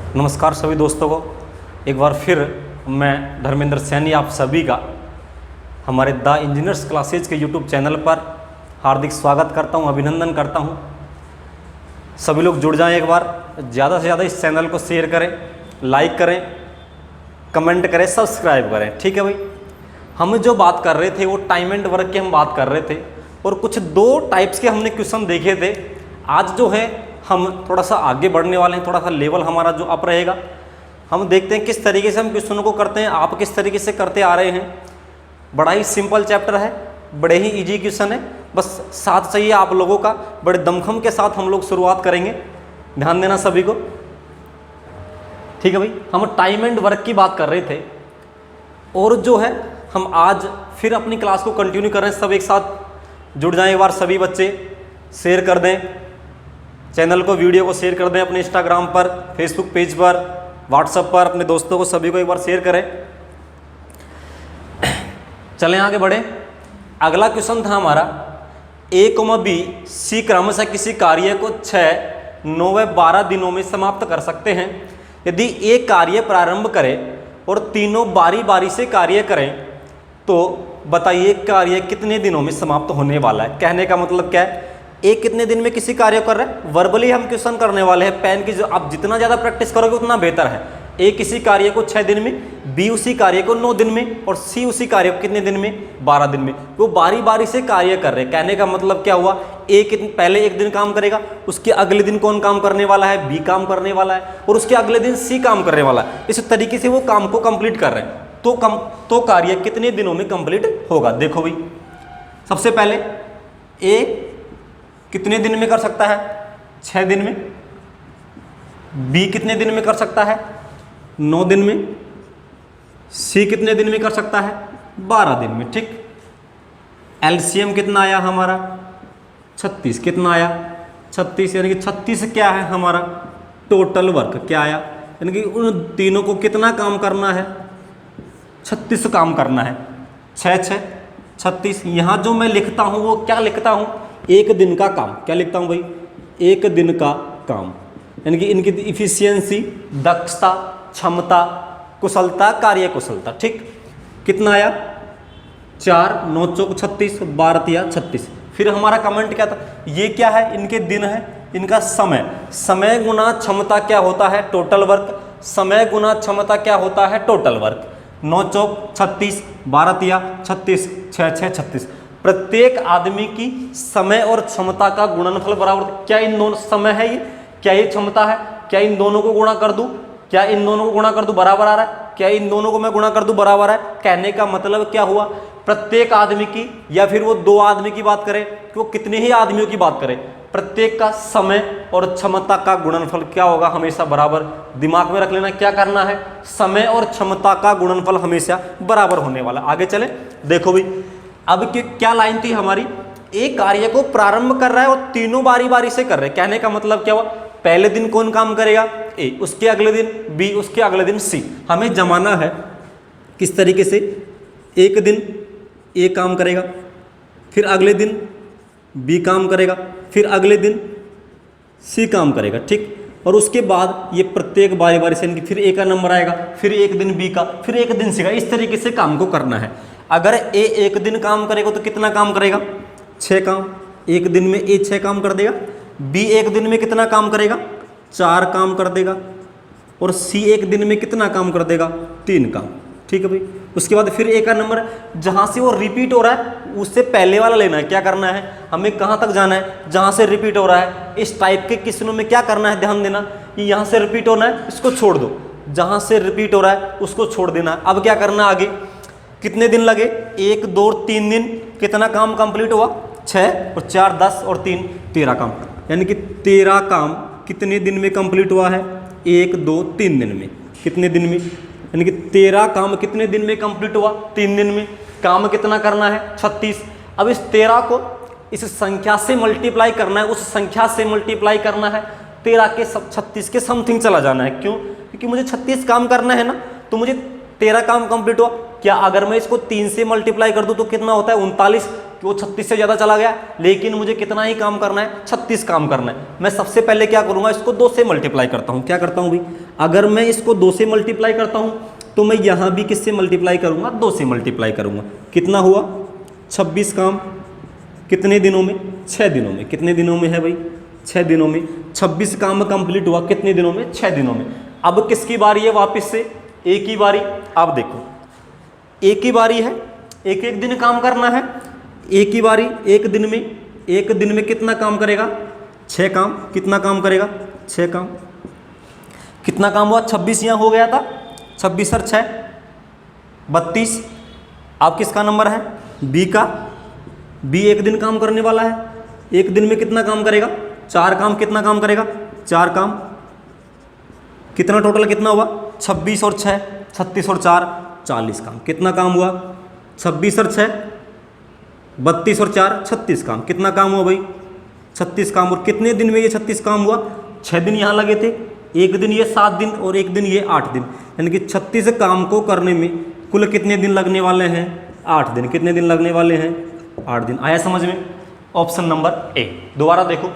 नमस्कार सभी दोस्तों को। एक बार फिर मैं धर्मेंद्र सैनी आप सभी का हमारे द इंजीनियर्स क्लासेज के यूट्यूब चैनल पर हार्दिक स्वागत करता हूं, अभिनंदन करता हूं। सभी लोग जुड़ जाएं, एक बार ज़्यादा से ज़्यादा इस चैनल को शेयर करें, लाइक करें, कमेंट करें, सब्सक्राइब करें। ठीक है भाई, हम जो बात कर रहे थे वो टाइम एंड वर्क की हम बात कर रहे थे और कुछ दो टाइप्स के हमने क्वेश्चन देखे थे। आज जो है हम थोड़ा सा आगे बढ़ने वाले हैं, थोड़ा सा लेवल हमारा जो अप रहेगा। हम देखते हैं किस तरीके से हम क्वेश्चनों को करते हैं, आप किस तरीके से करते आ रहे हैं। बड़ा ही सिंपल चैप्टर है, बड़े ही इजी क्वेश्चन है, बस साथ चाहिए आप लोगों का। बड़े दमखम के साथ हम लोग शुरुआत करेंगे, ध्यान देना सभी को। ठीक है भाई, हम टाइम एंड वर्क की बात कर रहे थे और जो है हम आज फिर अपनी क्लास को कंटिन्यू कर रहे हैं। सब एक साथ जुड़ जाएं, एक बार सभी बच्चे शेयर कर दें चैनल को, वीडियो को शेयर कर दें अपने इंस्टाग्राम पर, फेसबुक पेज पर, व्हाट्सएप पर, अपने दोस्तों को सभी को एक बार शेयर करें। चलें आगे बढ़े। अगला क्वेश्चन था हमारा A, B, C क्रम से किसी कार्य को 6, 9 व 12 दिनों में समाप्त कर सकते हैं। यदि एक कार्य प्रारंभ करें और तीनों बारी बारी से कार्य करें तो बताइए कार्य कितने दिनों में समाप्त होने वाला है। कहने का मतलब क्या है, एक कितने दिन में किसी कार्य कर रहे हैं, वर्बली हम क्वेश्चन करने वाले हैं। पेन की जो आप जितना ज़्यादा प्रैक्टिस करोगे उतना बेहतर है। ए किसी कार्य को 6 दिन में, बी उसी कार्य को 9 दिन में और सी उसी कार्य को कितने दिन में, 12 दिन में। वो बारी बारी से कार्य कर रहे हैं। कहने का मतलब क्या हुआ, ए पहले एक दिन काम करेगा, उसके अगले दिन कौन काम करने वाला है, बी काम करने वाला है और उसके अगले दिन सी काम करने वाला है। इस तरीके से वो काम को कंप्लीट कर रहे हैं। तो कार्य कितने दिनों में कंप्लीट होगा। देखो भाई, सबसे पहले ए कितने दिन में कर सकता है, 6 दिन में। बी कितने दिन में कर सकता है, 9 दिन में। सी कितने दिन में कर सकता है, 12 दिन में। ठीक, एलसीएम कितना आया हमारा, 36। कितना आया, 36। यानी कि 36 क्या है हमारा टोटल वर्क, क्या आया, यानी कि उन तीनों को कितना काम करना है, 36 काम करना है। 6 6 36। यहाँ जो मैं लिखता हूँ वो क्या लिखता हूँ, एक दिन का काम। क्या लिखता हूँ भाई, एक दिन का काम। यानी कि इनकी इफिशियंसी, दक्षता, क्षमता, कुशलता, कार्य कुशलता। ठीक, कितना आया, 4 9 चौक 36, 12 तिया 36। फिर हमारा कमेंट क्या था, ये क्या है, इनके दिन है, इनका समय। समय गुना क्षमता क्या होता है, टोटल वर्क। समय गुना क्षमता क्या होता है, टोटल वर्क। 9 चौक 36, 12 तिया 36, 6 6 36। प्रत्येक आदमी की समय और क्षमता का गुणनफल बराबर। क्या इन दोनों समय है, ये क्या ये क्षमता है, क्या इन दोनों को गुणा कर दूं, क्या इन दोनों को गुणा कर दूं बराबर आ रहा है, क्या इन दोनों को मैं गुणा कर दूं बराबर है। कहने का मतलब क्या हुआ, प्रत्येक आदमी की, या फिर वो 2 आदमी की बात करें कि वो कितने ही आदमियों की बात करें, प्रत्येक का समय और क्षमता का गुणनफल क्या होगा, हमेशा बराबर। दिमाग में रख लेना, क्या करना है, समय और क्षमता का गुणनफल हमेशा बराबर होने वाला। आगे चले, देखो भाई अब क्या लाइन थी हमारी, एक कार्य को प्रारंभ कर रहा है और तीनों बारी बारी से कर रहे हैं। कहने का मतलब क्या हुआ, पहले दिन कौन काम करेगा, ए, उसके अगले दिन बी, उसके अगले दिन सी। हमें जमाना है किस तरीके से, एक दिन ए काम करेगा, फिर अगले दिन बी काम करेगा, फिर अगले दिन सी काम करेगा। ठीक, और उसके बाद ये प्रत्येक बारी बारी से फिर ए का नंबर आएगा, फिर एक दिन बी का, फिर एक दिन सी का। इस तरीके से काम को करना है। अगर ए एक दिन काम करेगा तो कितना काम करेगा, 6 काम। एक दिन में ए 6 काम कर देगा। बी एक दिन में कितना काम करेगा, 4 काम कर देगा। और सी एक दिन में कितना काम कर देगा, 3 काम। ठीक है भाई, उसके बाद फिर ए का नंबर जहाँ से वो रिपीट हो रहा है उससे पहले वाला लेना है। क्या करना है, हमें कहाँ तक जाना है, जहाँ से रिपीट हो रहा है। इस टाइप के क्वेश्चनों में क्या करना है, ध्यान देना कि यहाँ से रिपीट होना है, इसको छोड़ दो। जहाँ से रिपीट हो रहा है उसको छोड़ देना है। अब क्या करना आगे, कितने दिन लगे, 1 2 3 दिन। कितना काम कंप्लीट हुआ, 6 और 4 10 और 3 13 काम। यानी कि 13 काम कितने दिन में कंप्लीट हुआ है, 1 2 3 दिन में। कितने दिन में, यानी कि 13 काम कितने दिन में कंप्लीट हुआ, 3 दिन में। काम कितना करना है, 36। अब इस 13 को इस संख्या से मल्टीप्लाई करना है, उस संख्या से मल्टीप्लाई करना है। 13 के 36 के समथिंग चला जाना है। क्यों, क्योंकि मुझे 36 काम करना है ना, तो मुझे 13 काम कंप्लीट हुआ। क्या अगर मैं इसको 3 से मल्टीप्लाई कर दूं तो कितना होता है, 39। कि वो 36 से ज़्यादा चला गया, लेकिन मुझे कितना ही काम करना है, 36 काम करना है। मैं सबसे पहले क्या करूँगा, इसको 2 से मल्टीप्लाई करता हूँ। क्या करता हूँ भाई, अगर मैं इसको 2 से मल्टीप्लाई करता हूँ तो मैं यहाँ भी किससे मल्टीप्लाई करूँगा, 2 से मल्टीप्लाई करूँगा। कितना हुआ, 26 काम कितने दिनों में, 6 दिनों में। कितने दिनों में है भाई, 6 दिनों में। 26 काम कंप्लीट हुआ कितने दिनों में, 6 दिनों में। अब किसकी बारी है, वापस से एक ही बारी। आप देखो एक ही बारी है, एक एक दिन काम करना है, एक ही बारी, एक दिन में कितना काम करेगा, 6 काम। कितना काम करेगा, 6 काम। कितना काम हुआ, 26 यहाँ हो गया था, 26 और 6 32। अब किसका नंबर है, बी का। बी एक दिन काम करने वाला है, एक दिन में कितना काम करेगा, 4 काम। कितना काम करेगा, 4 काम। कितना टोटल कितना हुआ, 26 और 6 36 और 4 40 काम। कितना काम हुआ, 26 और 6 32 और 4 36 काम। कितना काम हुआ भाई, 36 काम। और कितने दिन में ये 36 काम हुआ, 6 दिन यहाँ लगे थे, एक दिन ये 7 दिन और एक दिन ये 8 दिन, यानी कि 36 काम को करने में कुल कितने दिन लगने वाले हैं, 8 दिन। कितने दिन लगने वाले हैं, 8 दिन। आया समझ में। Option number A. दोबारा देखो,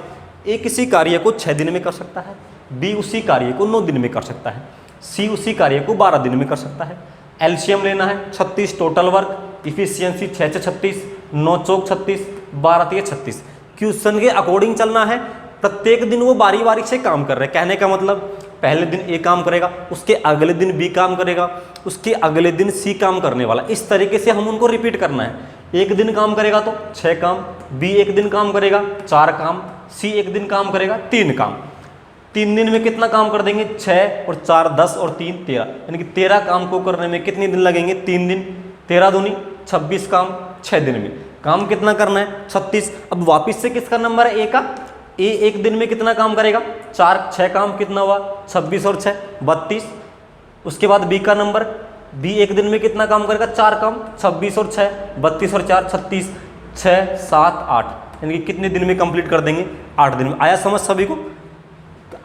ए किसी कार्य को 6 दिन में कर सकता है, बी उसी कार्य को 9 दिन में कर सकता है, सी उसी कार्य को 12 दिन में कर सकता है। एलसीएम लेना है, 36 टोटल वर्क, इफिशियंसी 6 से 36, 9 चौक 36, 12 तिये 36। क्वेश्चन के अकॉर्डिंग चलना है। प्रत्येक दिन वो बारी बारी से काम कर रहे हैं। कहने का मतलब पहले दिन ए काम करेगा, उसके अगले दिन बी काम करेगा, उसके अगले दिन सी काम करने वाला। इस तरीके से हम उनको रिपीट करना है। एक दिन काम करेगा तो 6 काम, बी एक दिन काम करेगा 4 काम, सी एक दिन काम करेगा 3 काम। 3 दिन में कितना काम कर देंगे, 6 और 4 10 और 3 13, यानी कि 13 काम को करने में कितने दिन लगेंगे, 3 दिन। 13 दूनी 26 काम 6 दिन में। काम कितना करना है, 36। अब वापिस से किसका नंबर है, ए का। ए एक दिन में कितना काम करेगा, 6 काम। कितना हुआ, 26 और 6 32। उसके बाद बी का नंबर, बी एक दिन में कितना काम करेगा, 4 काम। 26 और 6 32 और 4 36, 6 7 8, यानी कि कितने दिन में कंप्लीट कर देंगे, 8 दिन में। आया समझ सभी को।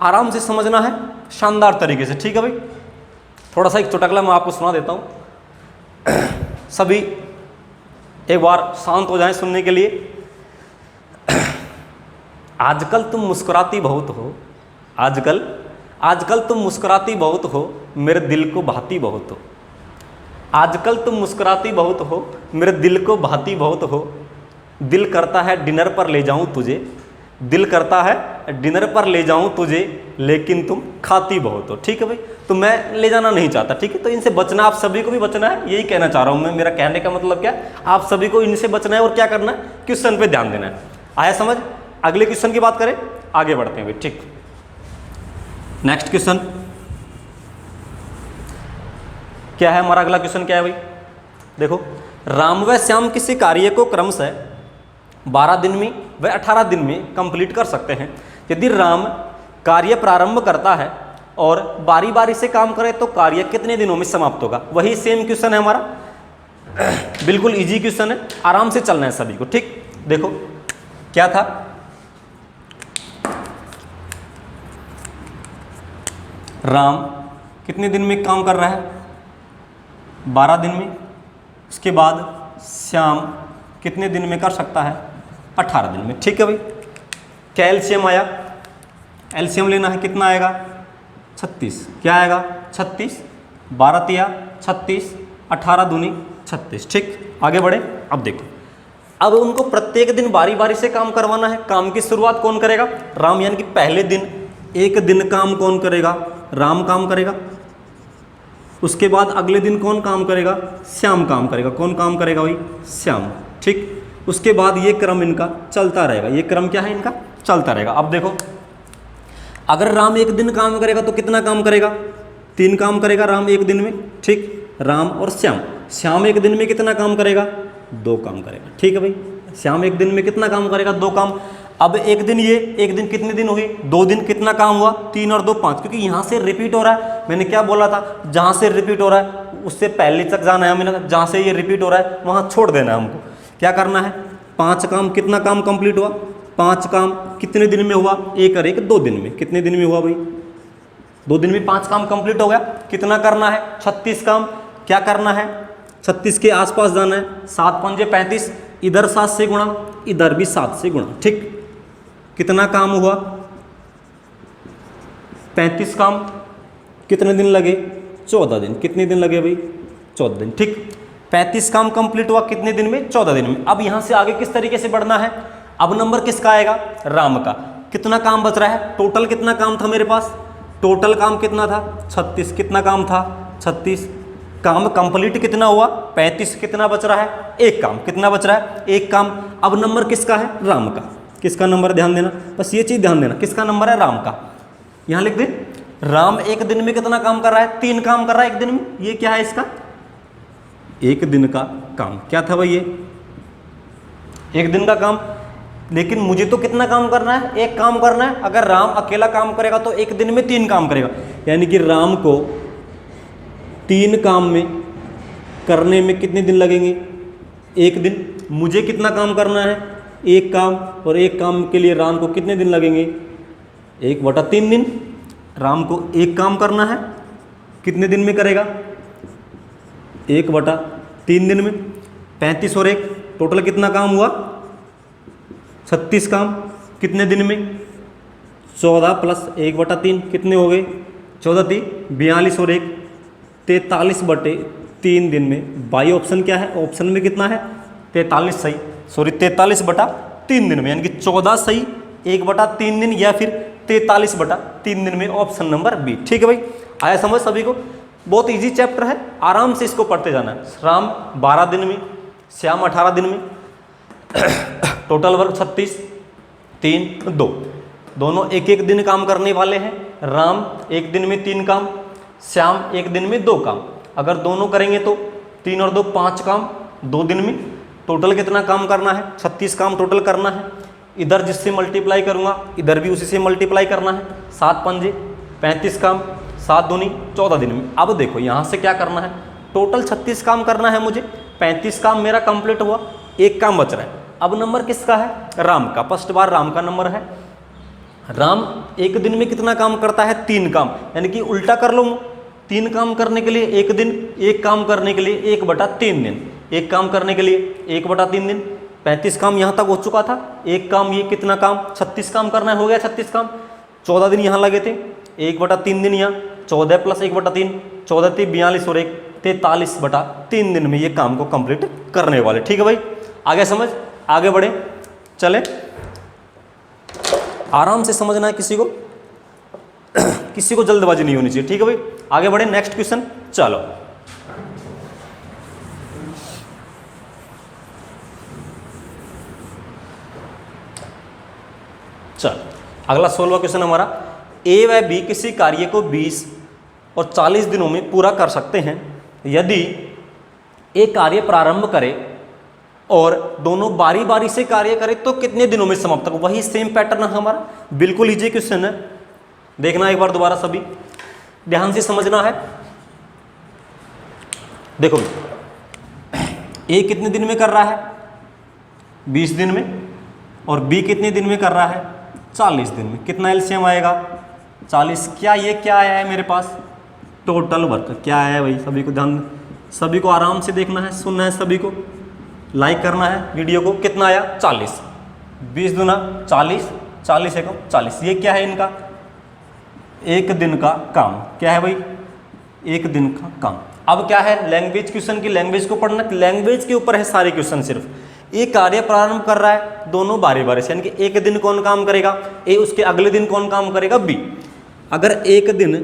आराम से समझना है, शानदार तरीके से। ठीक है भाई। थोड़ा सा एक चुटकुला मैं आपको सुना देता हूँ, सभी एक बार शांत हो जाएं सुनने के लिए। आजकल तुम मुस्कुराती बहुत हो, आजकल तुम मुस्कुराती बहुत हो, मेरे दिल को भाती बहुत हो। आजकल तुम मुस्कुराती बहुत हो, मेरे दिल को भाती बहुत हो। दिल करता है डिनर पर ले जाऊं तुझे, दिल करता है डिनर पर ले जाऊं तुझे, लेकिन तुम खाती बहुत हो। ठीक है भाई। तो मैं ले जाना नहीं चाहता, ठीक है। तो इनसे बचना, आप सभी को भी बचना है, यही कहना चाह रहा हूं मैं। मेरा कहने का मतलब क्या, आप सभी को इनसे बचना है और क्या करना है, क्वेश्चन पे ध्यान देना है। आया समझ। अगले क्वेश्चन की बात करें, आगे बढ़ते हैं भाई। ठीक, नेक्स्ट क्वेश्चन क्या है हमारा, अगला क्वेश्चन क्या है भाई, देखो। राम व श्याम किसी कार्य को क्रमशः 12 दिन में व 18 दिन में कंप्लीट कर सकते हैं। यदि राम कार्य प्रारंभ करता है और बारी बारी से काम करे तो कार्य कितने दिनों में समाप्त होगा। वही सेम क्वेश्चन है हमारा, बिल्कुल इजी क्वेश्चन है, आराम से चलना है सभी को। ठीक, देखो क्या था, राम कितने दिन में काम कर रहा है, 12 दिन में। उसके बाद श्याम कितने दिन में कर सकता है, 18 दिन में। ठीक है भाई। क्या एलसीएम आया, एलसीएम लेना है, कितना आएगा, 36। क्या आएगा, 36, 12 तिया 36, 18 दूनी 36। ठीक, आगे बढ़े। अब देखो, अब उनको प्रत्येक दिन बारी बारी से काम करवाना है। काम की शुरुआत कौन करेगा, राम, यानी कि पहले दिन एक दिन काम कौन करेगा, राम काम करेगा। उसके बाद अगले दिन कौन काम करेगा, श्याम काम करेगा। कौन काम करेगा भाई, श्याम। ठीक, उसके बाद ये क्रम इनका चलता रहेगा। ये क्रम क्या है इनका, चलता रहेगा। अब देखो, अगर राम एक दिन काम करेगा तो कितना काम करेगा, 3 काम करेगा राम एक दिन में। ठीक, राम और श्याम। श्याम एक दिन में कितना काम करेगा, 2 काम करेगा। ठीक है भाई। श्याम एक दिन में कितना काम करेगा, 2 काम। अब एक दिन ये, एक दिन कितने दिन हुए, 2 दिन। कितना काम हुआ, 3 और 2 5, क्योंकि यहाँ से रिपीट हो रहा है। मैंने क्या बोला था, जहाँ से रिपीट हो रहा है उससे पहले तक जाना है हमें। जहाँ से ये रिपीट हो रहा है वहाँ छोड़ देना है हमको। क्या करना है, 5 काम। कितना काम कंप्लीट हुआ, 5 काम। कितने दिन में हुआ, 1 और 1 2 दिन में। कितने दिन में हुआ भाई, 2 दिन में 5 काम कंप्लीट हो गया। कितना करना है, 36 काम। क्या करना है, 36 के आसपास जाना है। 7 पंजे 35, इधर 7 से गुणा, इधर भी 7 से गुणा, ठीक। कितना काम हुआ? 35 काम। कितने दिन लगे? 14 दिन। कितने दिन लगे भाई? 14 दिन, ठीक। 35 काम कंप्लीट हुआ कितने दिन में? 14 दिन में। अब यहां से आगे किस तरीके से बढ़ना है? अब नंबर किसका आएगा? राम का। कितना काम बच रहा है? टोटल कितना काम था मेरे पास? टोटल काम कितना था? 36। कितना काम था? 36। काम कंप्लीट कितना हुआ? 35। कितना बच रहा है? एक काम। कितना बच रहा है? एक काम। अब नंबर किसका है? राम का। किसका नंबर? ध्यान देना, बस ये चीज ध्यान देना, किसका नंबर है? राम का। यहां लिख दे, राम एक दिन में कितना काम कर रहा है? 3 काम कर रहा है एक दिन में। ये क्या है इसका? एक दिन का काम। क्या था भाई? ये एक दिन का काम। लेकिन मुझे तो कितना काम करना है? एक काम करना है। अगर राम अकेला काम करेगा तो एक दिन में 3 काम करेगा, यानी कि राम को 3 काम में करने में कितने दिन लगेंगे? एक दिन। मुझे कितना काम करना है? एक काम। और एक काम के लिए राम को कितने दिन लगेंगे? 1/3 दिन। राम को एक काम करना है, कितने दिन में करेगा? 1/3 दिन में। 35 और 1 टोटल कितना काम हुआ? 36 काम। कितने दिन में? 14 + 1/3 कितने हो गए? 14 × 3 42 और 1 43/3 दिन में। बाई ऑप्शन क्या है? ऑप्शन में कितना है? 43 सही, सॉरी 43/3 दिन में, यानी कि 14 सही 1/3 दिन, या फिर 43/3 दिन में, ऑप्शन नंबर बी। ठीक है भाई, आया समझ सभी को? बहुत इजी चैप्टर है, आराम से इसको पढ़ते जाना है। राम 12 दिन में, श्याम 18 दिन में, टोटल वर्क 36, 3, 2। दोनों एक एक दिन काम करने वाले हैं। राम एक दिन में 3 काम, श्याम एक दिन में 2 काम। अगर दोनों करेंगे तो 3 और 2 5 काम 2 दिन में। टोटल कितना काम करना है? 36 काम टोटल करना है। इधर जिससे मल्टीप्लाई करूंगा इधर भी उसी से मल्टीप्लाई करना है। 7 पंजे 35 काम, 7 दूनी 14 दिन में। अब देखो यहाँ से क्या करना है? टोटल 36 काम करना है मुझे, 35 काम मेरा कंप्लीट हुआ, एक काम बच रहा है। अब नंबर किसका है? राम का। फर्स्ट बार राम का नंबर है। राम एक दिन में कितना काम करता है? 3 काम, यानी कि उल्टा कर लो, 3 काम करने के लिए एक दिन, एक काम करने के लिए 1/3 दिन, एक काम करने के लिए 1/3 दिन। 35 काम यहाँ तक हो चुका था, एक काम, ये कितना काम? 36 काम करना है, हो गया 36 काम। 14 दिन यहाँ लगे थे, 1/3 दिन यहाँ, 14 + 1/3, 14 × 3 42 और 1 43/3 दिन में ये काम को कंप्लीट करने वाले। ठीक है भाई, आगे समझ, आगे बढ़े, चले। आराम से समझना है, किसी को जल्दबाजी नहीं होनी चाहिए। ठीक है भाई, आगे बढ़े, नेक्स्ट क्वेश्चन। चलो चल, अगला 16वां क्वेश्चन हमारा, ए व बी किसी कार्य को 20 और 40 दिनों में पूरा कर सकते हैं। यदि ए कार्य प्रारंभ करे और दोनों बारी बारी से कार्य करें तो कितने दिनों में समाप्त हो? वही सेम पैटर्न है हमारा, बिल्कुल इजी क्वेश्चन है। देखना एक बार दोबारा, सभी ध्यान से समझना है। देखो ए कितने दिन में कर रहा है? 20 दिन में। और बी कितने दिन में कर रहा है? 40 दिन में। कितना एलसीएम आएगा? 40। क्या ये क्या आया है मेरे पास? टोटल वर्क क्या आया है भाई? सभी को ध्यान, सभी को आराम से देखना है, सुनना है, सभी को लाइक करना है वीडियो को। कितना आया? 40। 20 दूना 40, 40 एकम 40। ये क्या है इनका? एक दिन का काम। क्या है भाई? एक दिन का काम। अब क्या है? लैंग्वेज क्वेश्चन की लैंग्वेज को पढ़ना, लैंग्वेज के ऊपर है सारे क्वेश्चन। सिर्फ ए कार्य प्रारंभ कर रहा है, दोनों बारी बारी से, यानी कि एक दिन कौन काम करेगा? ए। उसके अगले दिन कौन काम करेगा? बी। अगर एक दिन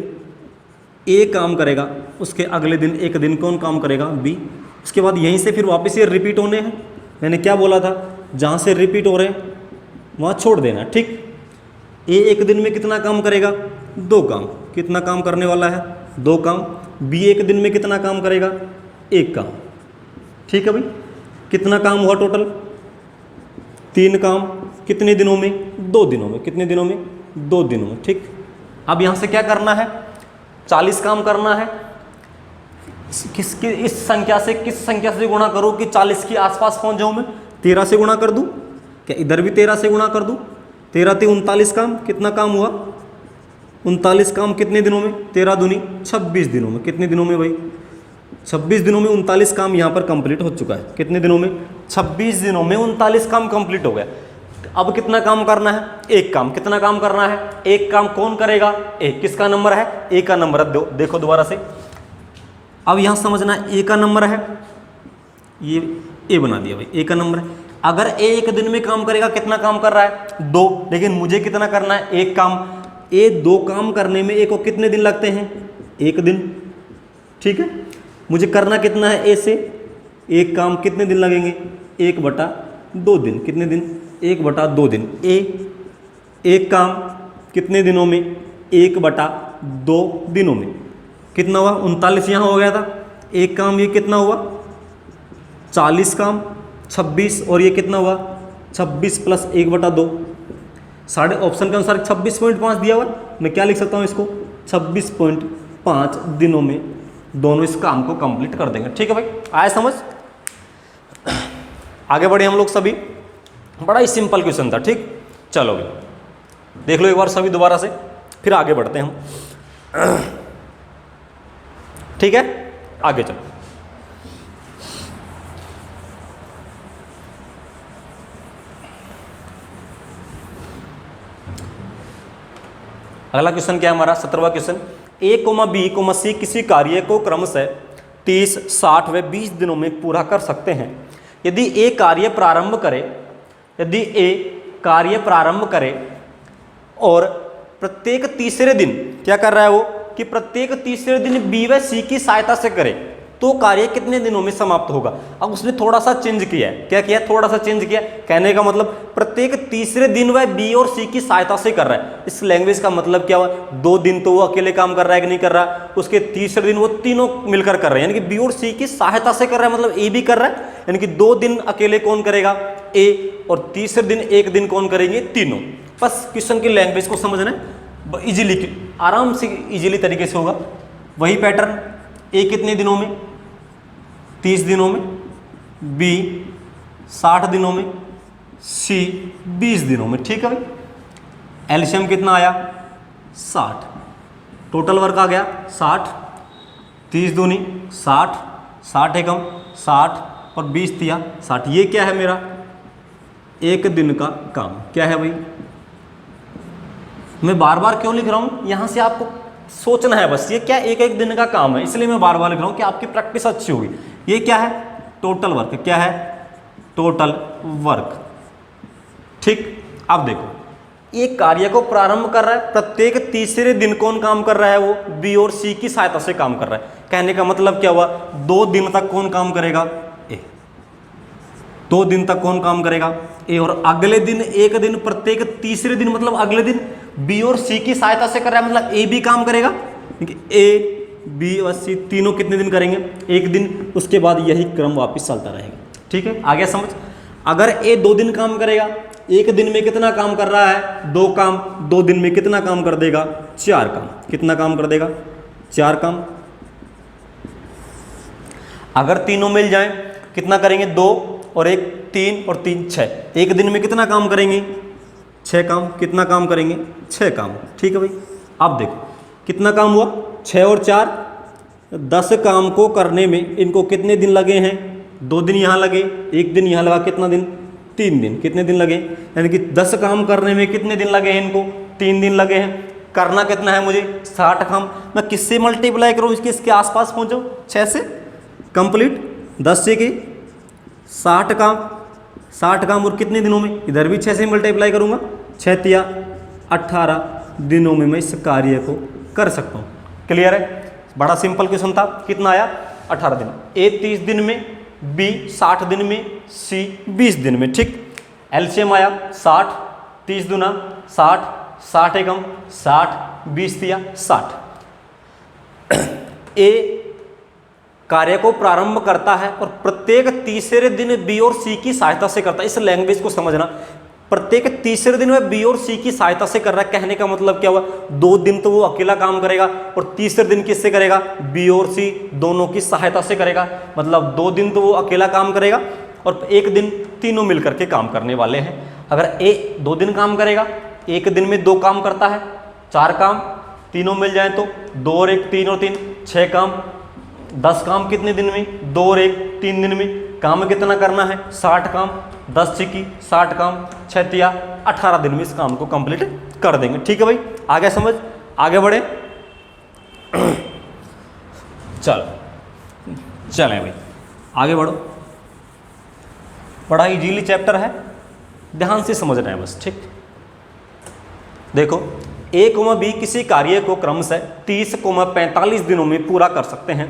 ए काम करेगा, उसके अगले दिन एक दिन कौन काम करेगा? बी। उसके बाद यहीं से फिर वापस ये रिपीट होने हैं। मैंने क्या बोला था? जहाँ से रिपीट हो रहे हैं वहाँ छोड़ देना। ठीक, ए एक दिन में कितना काम करेगा? 2 काम। कितना काम करने वाला है? 2 काम। बी एक दिन में कितना काम करेगा? 1 काम। ठीक है भाई, कितना काम हुआ टोटल? 3 काम। कितने दिनों में? 2 दिनों में। कितने दिनों में? 2 दिनों में। ठीक, अब यहाँ से क्या करना है? 40 काम करना है। किसकी इस संख्या से किस संख्या से गुणा करूँ कि 40 के आसपास पहुँच जाऊँ मैं? 13 से गुणा कर दूँ क्या? इधर भी 13 से गुणा कर दूँ। 13 × 3 39 काम। कितना काम हुआ? 39 काम। कितने दिनों में? 13 दूनी 26 दिनों में। कितने दिनों में भाई? 26 दिनों में 39 काम यहाँ पर कंप्लीट हो चुका है। कितने दिनों में? 26 दिनों में 39 काम कंप्लीट हो गया। अब कितना काम करना है? एक काम। कितना काम करना है? एक काम कौन करेगा? ए। किसका नंबर है? ए का नंबर है। देखो दोबारा से, अब यहां समझना, ए का नंबर है, ये ए बना दिया भाई, ए का नंबर है। अगर ए एक दिन में काम करेगा, कितना काम कर रहा है? 2। लेकिन मुझे कितना करना है? एक काम। ए 2 काम करने में ए को कितने दिन लगते हैं? 1 दिन। ठीक है, मुझे करना कितना है? ए से एक काम कितने दिन लगेंगे? 1/2 दिन। कितने दिन? 1/2 दिन। ए एक काम कितने दिनों में? 1/2 दिनों में। कितना हुआ? 39 यहाँ हो गया था। एक काम ये कितना हुआ? 40 काम, 26, और ये कितना हुआ? 26 + 1/2। साढ़े ऑप्शन के अनुसार 26.5 दिया हुआ। मैं क्या लिख सकता हूँ इसको? 26.5 दिनों में दोनों इस काम को कंप्लीट कर देंगे। ठीक है भाई, आया समझ? आगे बढ़े हम लोग सभी। बड़ा ही सिंपल क्वेश्चन था। ठीक, चलो भाई देख लो एक बार सभी दोबारा से, फिर आगे बढ़ते हैं हम। ठीक है, आगे चलो। अगला क्वेश्चन क्या है हमारा? 17वां क्वेश्चन। ए, बी, सी किसी कार्य को क्रमशः 30, 60 व 20 दिनों में पूरा कर सकते हैं। यदि ए कार्य प्रारंभ करे और प्रत्येक तीसरे दिन क्या कर रहा है वो, कि प्रत्येक तीसरे दिन बी व सी की सहायता से करे, तो कार्य कितने दिनों में समाप्त होगा? अब उसने थोड़ा सा चेंज किया है। क्या किया? थोड़ा सा चेंज किया। कहने का मतलब प्रत्येक तीसरे दिन वह बी और सी की सहायता से कर रहा है। इस लैंग्वेज का मतलब क्या हुआ? 2 दिन तो वो अकेले काम कर रहा है कि नहीं कर रहा, उसके तीसरे दिन वो तीनों मिलकर कर रहे हैं, यानी कि बी और सी की सहायता से कर रहा है, मतलब ए भी कर रहा है। यानी कि 2 दिन अकेले कौन करेगा? ए। और तीसरे दिन 1 दिन कौन करेंगे? तीनों। बस क्वेश्चन की लैंग्वेज को समझना है, इजीली, आराम से इजीली तरीके से होगा। वही पैटर्न, ए कितने दिनों में? 30 दिनों में, बी 60 दिनों में, सी 20 दिनों में। ठीक है भाई, एलसीएम कितना आया? 60। टोटल वर्क आ गया 60, 30 दूनी 60, 60 एकम 60 और 20 तिया 60। ये क्या है मेरा? 1 दिन का काम। क्या है भाई? मैं बार बार क्यों लिख रहा हूं? यहां से आपको सोचना है बस, ये क्या 1 दिन का काम है, इसलिए मैं बार बार लिख रहा हूं कि आपकी प्रैक्टिस अच्छी होगी। ये क्या है? Total work. क्या है? Total work. ठीक, अब देखो, एक कार्य को प्रारंभ कर रहा है, प्रत्येक तीसरे दिन कौन काम कर रहा है? वो बी और सी की सहायता से काम कर रहा है। कहने का मतलब क्या हुआ? 2 दिन तक कौन काम करेगा? ए। 2 दिन तक कौन काम करेगा? ए। और अगले दिन 1 दिन, प्रत्येक तीसरे दिन मतलब अगले दिन बी और सी की सहायता से कर रहा है, मतलब ए भी काम करेगा। ए, बी और सी तीनों कितने दिन करेंगे? 1 दिन। उसके बाद यही क्रम वापस चलता रहेगा। ठीक है, आ गया समझ? अगर ए 2 दिन काम करेगा, 1 दिन में कितना काम कर रहा है? 2 काम। 2 दिन में कितना काम कर देगा? 4 काम। कितना काम कर देगा? 4 काम। अगर तीनों मिल जाएं, कितना करेंगे? 2 और 1 3 और 3 6। 1 दिन में कितना काम करेंगे? 6 काम। कितना काम करेंगे? 6 काम। ठीक है भाई, अब देखो कितना काम हुआ? 6 और 4 10 काम को करने में इनको कितने दिन लगे हैं? 2 दिन यहाँ लगे, 1 दिन यहाँ लगा, कितना दिन? 3 दिन। कितने दिन लगे? यानी कि 10 काम करने में कितने दिन लगे हैं इनको? 3 दिन लगे हैं। करना कितना है मुझे? 60 काम। मैं किससे मल्टीप्लाई करूँ? इसके आसपास पहुँचो, 6 से कंप्लीट, 10 से के 60 काम। 60 काम और कितने दिनों में? इधर भी 6 से मल्टीप्लाई करूँगा, 6 तिया 18 दिनों में मैं इस कार्य को कर सकता हूँ। क्लियर है? बड़ा सिंपल क्वेश्चन था। कितना आया? 18 दिन। ए 30 दिन में, बी 60 दिन में, सी 20 दिन में। ठीक, एलसीएम आया 60, 30 दूना 60, 60 एकम 60, 20 तिया 60। ए कार्य को प्रारंभ करता है और प्रत्येक तीसरे दिन बी और सी की सहायता से करता है। इस लैंग्वेज को समझना, प्रत्येक तीसरे दिन वह बी और सी की सहायता से कर रहा है। कहने का मतलब क्या हुआ? 2 दिन तो वो अकेला काम करेगा और तीसरे दिन किससे करेगा? बी और सी दोनों की सहायता से करेगा। मतलब 2 दिन तो वो अकेला काम करेगा और 1 दिन तीनों मिलकर के काम करने वाले हैं। अगर ए 2 दिन काम करेगा, 1 दिन में 2 काम करता है, 4 काम, तीनों मिल जाए तो 2 और 1 3 और 3 6 काम। 10 काम कितने दिन में? 2 और 1 3 दिन में। काम कितना करना है, 60 काम, 10 छिकी 60 काम, 6 तिया 18 दिन में इस काम को कंप्लीट कर देंगे। ठीक है भाई, आगे समझ, आगे बढ़े। चलें भाई आगे बढ़ो। बड़ा इजीली चैप्टर है, ध्यान से समझना है बस। ठीक, देखो A, B किसी कार्य को क्रमशः 30, 45 दिनों में पूरा कर सकते हैं।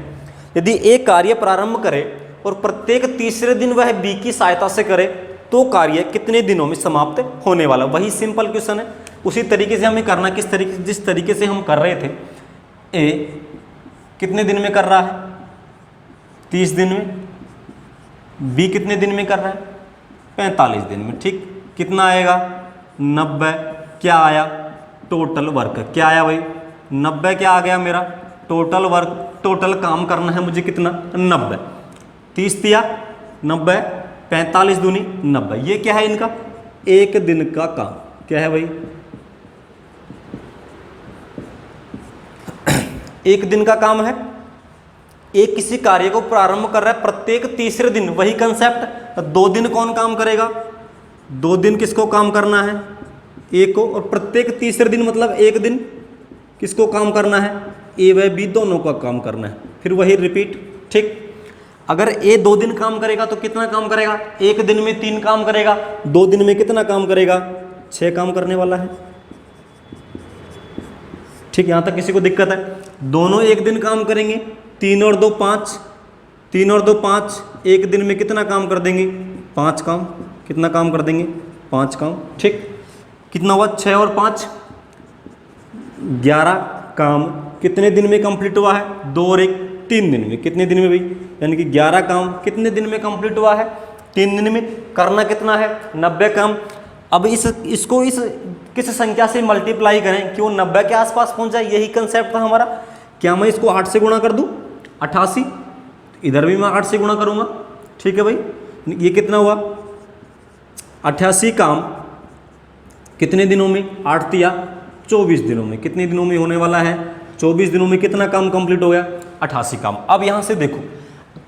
यदि A कार्य प्रारंभ करे और प्रत्येक तीसरे दिन वह B की सहायता से करे तो कार्य कितने दिनों में समाप्त होने वाला। वही सिंपल क्वेश्चन है, उसी तरीके से हमें करना, जिस तरीके से हम कर रहे थे। A कितने दिन में कर रहा है, 30 दिन में। B कितने दिन में कर रहा है, 45 दिन में। ठीक, कितना आएगा, 90। क्या आया, टोटल वर्क। क्या आया भाई, 90 क्या आ गया मेरा, टोटल वर्क। टोटल काम करना है मुझे कितना, 90। 30 दिया 90, 45 दूनी 90। ये क्या है इनका, एक दिन का काम। क्या है भाई, एक दिन का काम है। एक किसी कार्य को प्रारंभ कर रहा है प्रत्येक तीसरे दिन, वही कंसेप्ट। 2 दिन कौन काम करेगा, 2 दिन किसको काम करना है, ए को। और प्रत्येक तीसरे दिन मतलब एक दिन किसको काम करना है, ए व बी दोनों का काम करना है। फिर वही रिपीट। ठीक, अगर ए 2 दिन काम करेगा तो कितना काम करेगा, एक दिन में 3 काम करेगा, 2 दिन में कितना काम करेगा, 6 काम करने वाला है। ठीक, यहां तक किसी को दिक्कत है, दोनों एक दिन काम करेंगे। 3 और 2 5, 3 और 2 5, एक दिन में कितना काम कर देंगे, 5 काम। कितना काम कर देंगे, 5 काम। ठीक, कितना हुआ, 6 और 5 11 काम कितने दिन में कंप्लीट हुआ है, 2 और 1 3 दिन में। कितने दिन में भाई, यानी कि 11 काम कितने दिन में कंप्लीट हुआ है, 3 दिन में। करना कितना है, 90 काम। अब इसको किस संख्या से मल्टीप्लाई करें कि वो 90 के आसपास पहुंच जाए, यही कंसेप्ट था हमारा। क्या मैं इसको 8 से गुणा कर दूं, 88, इधर भी मैं 8 से गुणा करूंगा। ठीक है भाई, ये कितना हुआ, 88 काम कितने दिनों में, 8 तिया 24 दिनों में। कितने दिनों में होने वाला है, 24 दिनों में। कितना काम कंप्लीट हो गया, 88 काम। अब यहां से देखो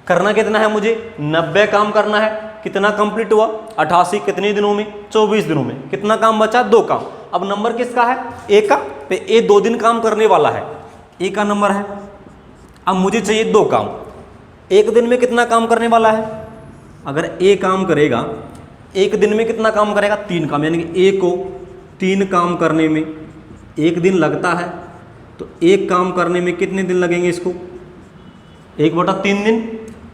करना कितना है मुझे, 90 काम करना है। कितना कंप्लीट हुआ, 88। कितने दिनों में, 24 दिनों में। कितना काम बचा, 2 काम। अब नंबर किसका है, ए का। तो ए 2 दिन काम करने वाला है, ए का नंबर है। अब मुझे चाहिए 2 काम। एक दिन में कितना काम करने वाला है, अगर ए काम करेगा एक दिन में कितना काम करेगा, 3 काम। यानी कि ए को 3 काम करने में 1 दिन लगता है, तो 1 काम करने में कितने दिन लगेंगे इसको, 1/3 दिन।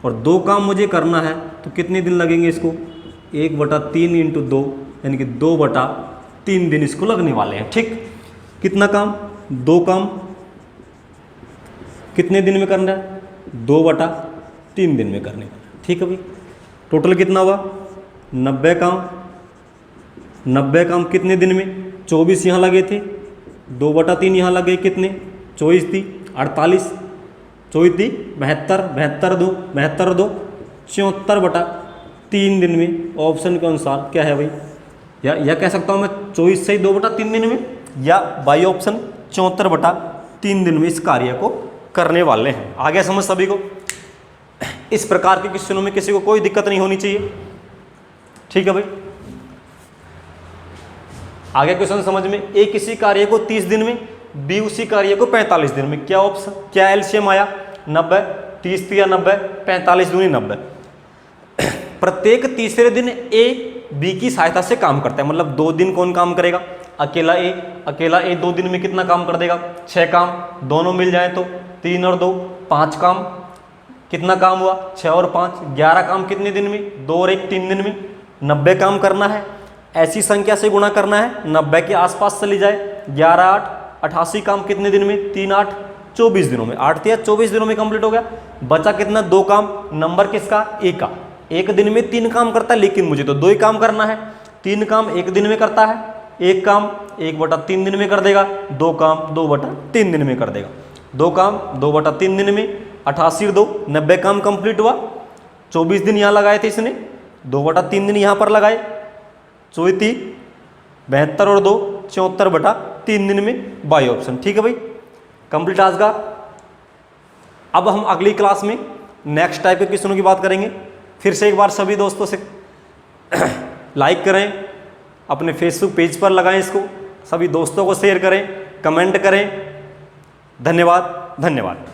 और 2 काम मुझे करना है तो कितने दिन लगेंगे इसको, 1/3 × 2, यानी कि 2/3 दिन इसको लगने वाले हैं। ठीक, कितना काम, 2 काम कितने दिन में करना है, 2/3 दिन में करने वाला। ठीक है भाई, टोटल कितना हुआ, 90 काम। 90 काम कितने दिन में, 24 यहाँ लगे थे, 2/3 यहाँ लगे, कितने, 24 थी 48, 24 थी 72, 72 2 74/3 दिन में। ऑप्शन के अनुसार क्या है भाई, या कह सकता हूँ मैं 24 से 2/3 दिन में, या बाई ऑप्शन 74/3 दिन में इस कार्य को करने वाले हैं। आगे समझ सभी को। इस प्रकार के क्वेश्चनों में किसी को कोई दिक्कत नहीं होनी चाहिए। ठीक है भाई, आगे क्वेश्चन समझ में। ए किसी कार्य को 30 दिन में, बी उसी कार्य को 45 दिन में। क्या ऑप्शन, क्या एलसीएम आया, 90। 30 तिया 90, 45 दूनी 90। प्रत्येक तीसरे दिन ए बी की सहायता से काम करता है, मतलब 2 दिन कौन काम करेगा, अकेला ए 2 दिन में कितना काम कर देगा, 6 काम। दोनों मिल जाए तो 3 और 2 5 काम। कितना काम हुआ, 6 और 5 11 काम। कितने दिन में, 2 और 1 3 दिन में। 90 काम करना है, ऐसी संख्या से गुणा करना है, 90 के आसपास चली जाए। 11 8 88 काम कितने दिन में, 3 8 24 दिनों में। 8 तिया 24 दिनों में कंप्लीट हो गया। बचा कितना, 2 काम। नंबर किसका, ए का। एक दिन में 3 काम करता है, लेकिन मुझे तो 2 ही काम करना है। 3 काम एक दिन में करता है, 1 काम 1/3 दिन में कर देगा, 2 काम 2/3 दिन में कर देगा। 2 काम 2/3 दिन में, 88 और 2 90 काम कंप्लीट हुआ। 24 दिन यहाँ लगाए थे इसने, 2/3 दिन यहाँ पर लगाए। 34 72 और 2 74/3 दिन में, बाई ऑप्शन। ठीक है भाई, कंप्लीट आज का। अब हम अगली क्लास में नेक्स्ट टाइप के क्वेश्चनों की बात करेंगे। फिर से एक बार सभी दोस्तों से लाइक करें, अपने फेसबुक पेज पर लगाएं इसको, सभी दोस्तों को शेयर करें, कमेंट करें। धन्यवाद धन्यवाद।